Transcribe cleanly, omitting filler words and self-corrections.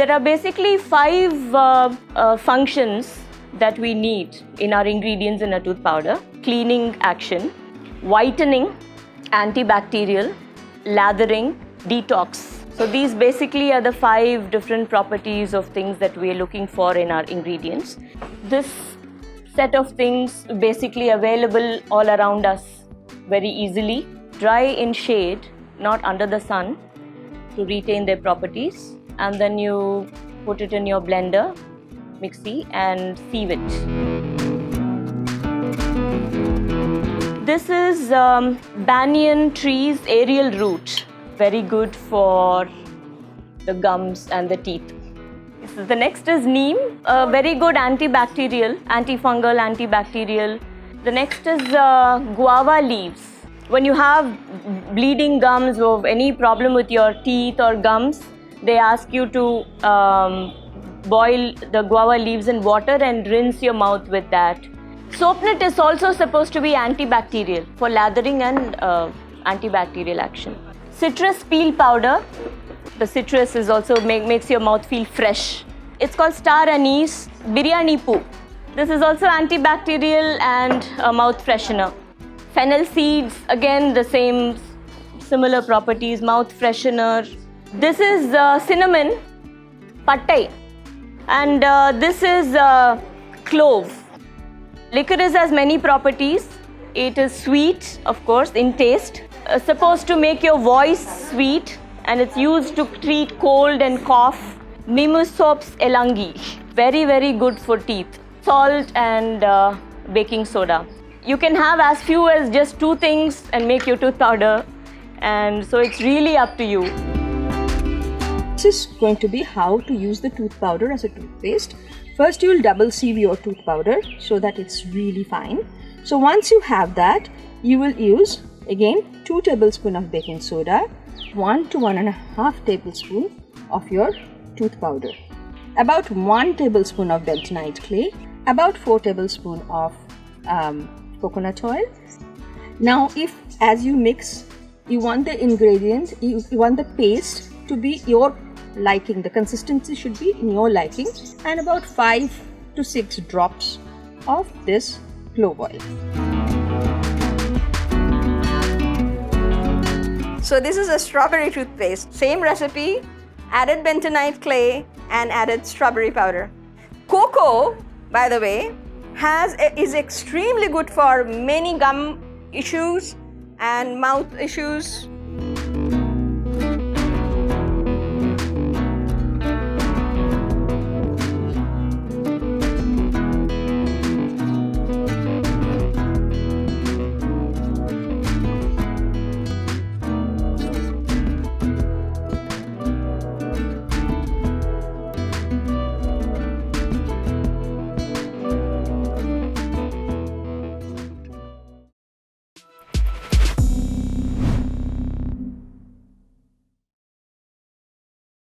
There are basically 5 functions that we need in our ingredients in a tooth powder. Cleaning action, whitening, antibacterial, lathering, detox. So these basically are the 5 different properties of things that we are looking for in our ingredients. This set of things basically available all around us very easily. Dry in shade, not under the sun, to retain their properties. And then you put it in your blender, mixie, and sieve it. This is banyan tree's aerial root. Very good for the gums and the teeth. So the next is neem, a very good antibacterial, antifungal, antibacterial. The next is guava leaves. When you have bleeding gums or any problem with your teeth or gums, they ask you to boil the guava leaves in water and rinse your mouth with that. Soapnut is also supposed to be antibacterial for lathering and antibacterial action. Citrus peel powder. The citrus is also makes your mouth feel fresh. It's called star anise, biryani poo. This is also antibacterial and a mouth freshener. Fennel seeds, again the same similar properties, mouth freshener. This is cinnamon, pattai, and this is clove. Licorice has many properties. It is sweet, of course, in taste. Supposed to make your voice sweet, and it's used to treat cold and cough. Mimosops elangi, very, very good for teeth. Salt and baking soda. You can have as few as just 2 things and make your tooth powder, and so it's really up to you. This is going to be how to use the tooth powder as a toothpaste. First, you will double sieve your tooth powder so that it's really fine. So once you have that, you will use again 2 tablespoons of baking soda, 1 to 1.5 tablespoons of your tooth powder, about 1 tablespoon of bentonite clay, about 4 tablespoons of coconut oil. Now, if as you mix, you want the ingredients, you want the paste to be your liking, the consistency should be in your liking, and about 5 to 6 drops of this clove oil. So this is a strawberry toothpaste. Same recipe, added bentonite clay and added strawberry powder. Cocoa, by the way, is extremely good for many gum issues and mouth issues